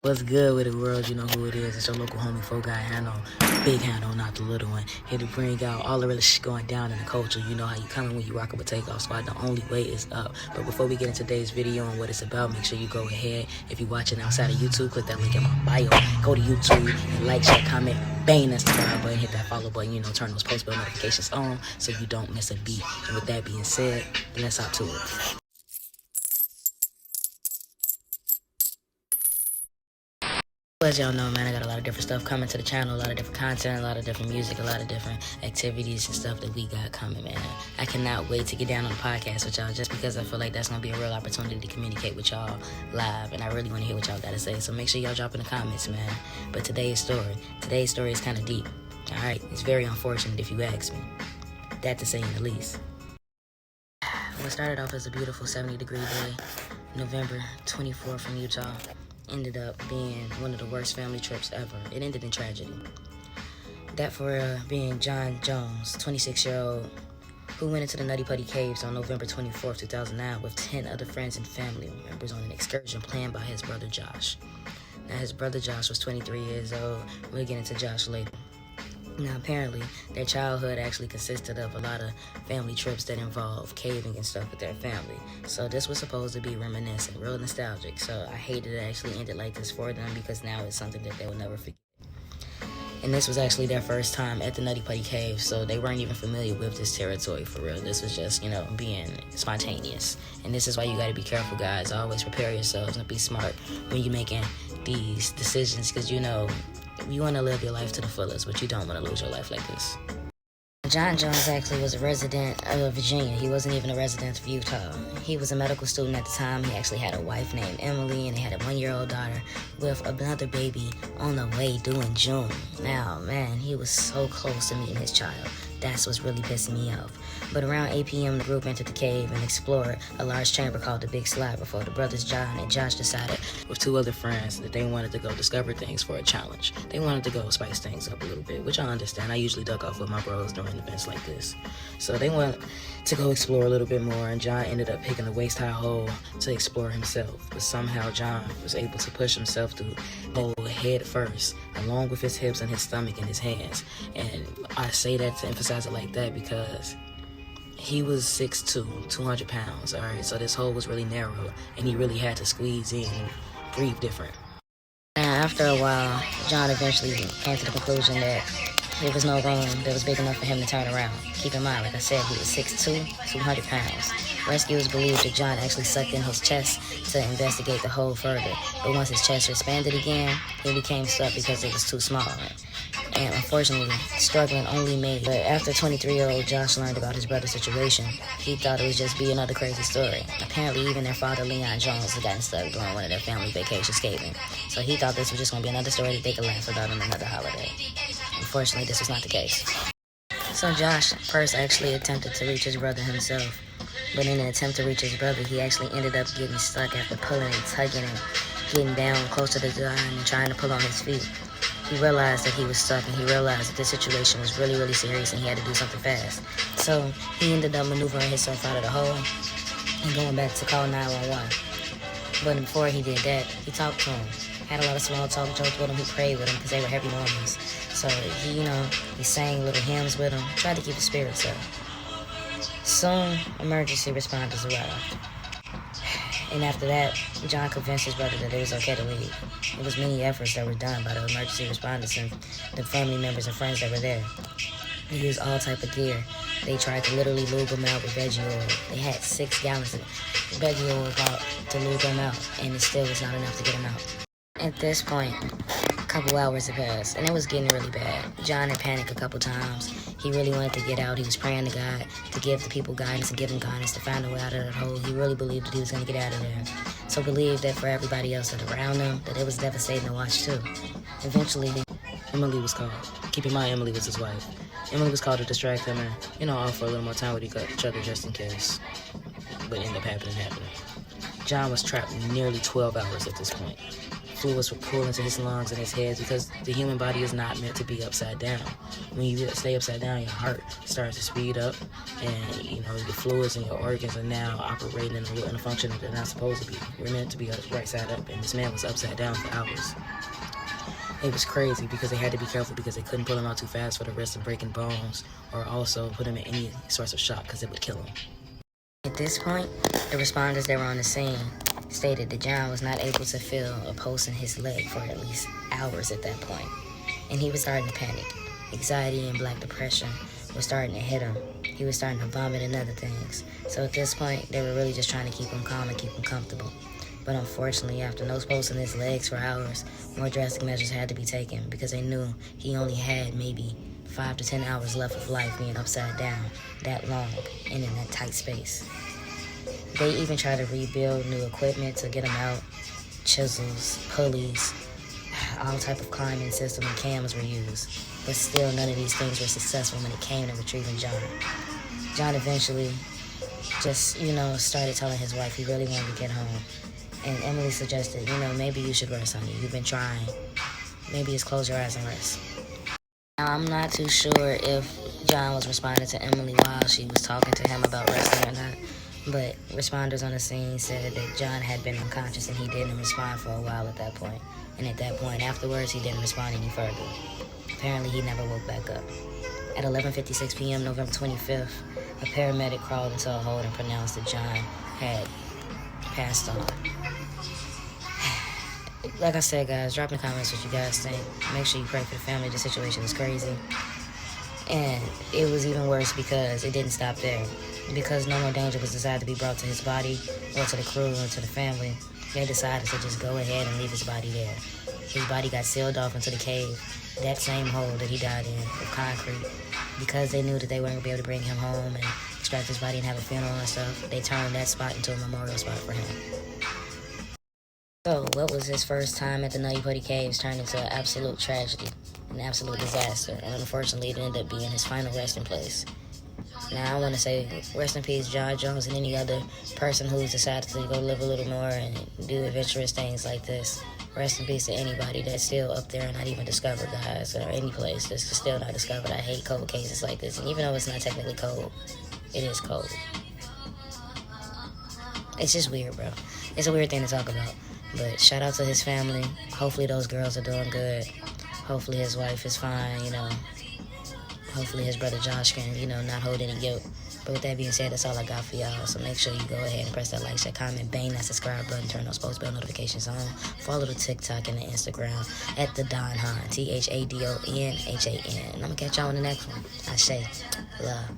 What's good with the world? You know who it is. It's your local homie, 4Guy Handle. Big Handle, not the little one. Here to bring out all the real shit going down in the culture. You know how you coming when you rockin' with Takeoff Squad. The only way is up. But before we get into today's video and what it's about, make sure you go ahead. If you're watching outside of YouTube, click that link in my bio. Go to YouTube and like, share, comment, bang that subscribe button, hit that follow button. You know, turn those post bell notifications on so you don't miss a beat. And with that being said, let's hop to it. As y'all know, man, I got a lot of different stuff coming to the channel, a lot of different content, a lot of different music, a lot of different activities and stuff that we got coming, man. I cannot wait to get down on the podcast with y'all just because I feel like that's going to be a real opportunity to communicate with y'all live, and I really want to hear what y'all got to say, so make sure y'all drop in the comments, man. But today's story is kind of deep, all right? It's very unfortunate if you ask me. That to say in the least. What started off as a beautiful 70-degree day, November 24th in Utah, ended up being one of the worst family trips ever. It ended in tragedy. That for being John Jones, 26-year-old, who went into the Nutty Putty Caves on November 24th, 2009 with 10 other friends and family members on an excursion planned by his brother Josh. Now, his brother Josh was 23 years old. We'll get into Josh later. Now, apparently, their childhood actually consisted of a lot of family trips that involved caving and stuff with their family. So this was supposed to be reminiscent, real nostalgic. So I hated it actually ended like this for them because now it's something that they will never forget. And this was actually their first time at the Nutty Putty Cave, so they weren't even familiar with this territory for real. This was just, you know, being spontaneous. And this is why you gotta be careful, guys. Always prepare yourselves and be smart when you're making these decisions because, you know, you want to live your life to the fullest, but you don't want to lose your life like this. John Jones actually was a resident of Virginia. He wasn't even a resident of Utah. He was a medical student at the time. He actually had a wife named Emily, and they had a 1-year-old daughter with another baby on the way due in June. Now, man, he was so close to meeting his child. That's what's really pissing me off. But around 8 p.m., the group entered the cave and explored a large chamber called the Big Slide before the brothers John and Josh decided, with 2 other friends, that they wanted to go discover things for a challenge. They wanted to go spice things up a little bit, which I understand. I usually duck off with my bros during events like this. So they wanted to go explore a little bit more, and John ended up picking a waist-high hole to explore himself. But somehow John was able to push himself through the hole head first, along with his hips and his stomach and his hands. And I say that to emphasize it like that because he was 6'2", 200 pounds, all right? So this hole was really narrow, and he really had to squeeze in and breathe different. Now, after a while, John eventually came to the conclusion that there was no room that was big enough for him to turn around. Keep in mind, like I said, he was 6'2", 200 pounds. Rescuers believed that John actually sucked in his chest to investigate the hole further. But once his chest expanded again, he became stuck because it was too small. And unfortunately, struggling only made. But after 23-year-old Josh learned about his brother's situation, he thought it would just be another crazy story. Apparently, even their father, Leon Jones, had gotten stuck during one of their family vacations caving. So he thought this was just going to be another story that they could laugh about on another holiday. Unfortunately, this was not the case. So Josh first actually attempted to reach his brother himself. But in an attempt to reach his brother, he actually ended up getting stuck after pulling and tugging and getting down close to the ground and trying to pull on his feet. He realized that he was stuck, and he realized that the situation was really, really serious and he had to do something fast. So he ended up maneuvering himself out of the hole and going back to call 911. But before he did that, he talked to him, had a lot of small talk, joked with him, he prayed with him because they were heavy Mormons. So he, he sang little hymns with him, tried to keep his spirits up. Soon, emergency responders arrived. And after that, John convinced his brother that it was okay to leave. There was many efforts that were done by the emergency responders and the family members and friends that were there. They used all type of gear. They tried to literally lube him out with veggie oil. They had 6 gallons of veggie oil out to lube him out, and it still was not enough to get him out. At this point, a couple hours had passed, and it was getting really bad. John had panicked a couple times. He really wanted to get out. He was praying to God to give the people guidance and give them guidance to find a way out of that hole. He really believed that he was going to get out of there. So believed that for everybody else that around him, that it was devastating to watch too. Eventually, Emily was called. Keep in mind, Emily was his wife. Emily was called to distract him and, offer a little more time with each other just in case. But ended up happening. John was trapped nearly 12 hours at this point. fluids would pool into his lungs and his head, because the human body is not meant to be upside down. When you stay upside down, your heart starts to speed up, and your fluids and your organs are now operating in a function that they're not supposed to be. We're meant to be right side up, and this man was upside down for hours. It was crazy because they had to be careful because they couldn't pull him out too fast for the risk of breaking bones, or also put him in any sorts of shock because it would kill him. At this point, the responders that were on the scene stated that John was not able to feel a pulse in his leg for at least hours at that point, and he was starting to panic. Anxiety and black depression was starting to hit him. He was starting to vomit and other things. So at this point, they were really just trying to keep him calm and keep him comfortable. But unfortunately, after no pulse in his legs for hours, more drastic measures had to be taken because they knew he only had maybe 5 to 10 hours left of life being upside down that long and in that tight space. They even tried to rebuild new equipment to get him out. Chisels, pulleys, all type of climbing system and cams were used. But still, none of these things were successful when it came to retrieving John. John eventually just, started telling his wife he really wanted to get home. And Emily suggested, maybe you should rest, honey. You've been trying. Maybe just close your eyes and rest. Now, I'm not too sure if John was responding to Emily while she was talking to him about resting or not. But responders on the scene said that John had been unconscious and he didn't respond for a while at that point. And at that point, afterwards, he didn't respond any further. Apparently, he never woke back up. At 11:56 p.m., November 25th, a paramedic crawled into a hold and pronounced that John had passed on. Like I said, guys, drop in the comments what you guys think. Make sure you pray for the family. The situation is crazy. And it was even worse because it didn't stop there. Because no more danger was decided to be brought to his body or to the crew or to the family, they decided to just go ahead and leave his body there. His body got sealed off into the cave, that same hole that he died in, with concrete. Because they knew that they weren't going to be able to bring him home and extract his body and have a funeral and stuff, they turned that spot into a memorial spot for him. So, what was his first time at the Nutty Putty Caves turned into an absolute tragedy, an absolute disaster, and unfortunately it ended up being his final resting place. Now, I want to say rest in peace, John Jones, and any other person who's decided to go live a little more and do adventurous things like this. Rest in peace to anybody that's still up there and not even discovered, guys, or any place that's still not discovered. I hate cold cases like this, and even though it's not technically cold, it is cold. It's just weird, bro. It's a weird thing to talk about. But shout out to his family. Hopefully those girls are doing good. Hopefully his wife is fine, Hopefully his brother Josh can, not hold any guilt. But with that being said, that's all I got for y'all. So make sure you go ahead and press that like, share, comment, bang that subscribe button, turn those post bell notifications on. Follow the TikTok and the Instagram at the Don Han, THADONHAN. And I'm going to catch y'all on the next one. I say, love.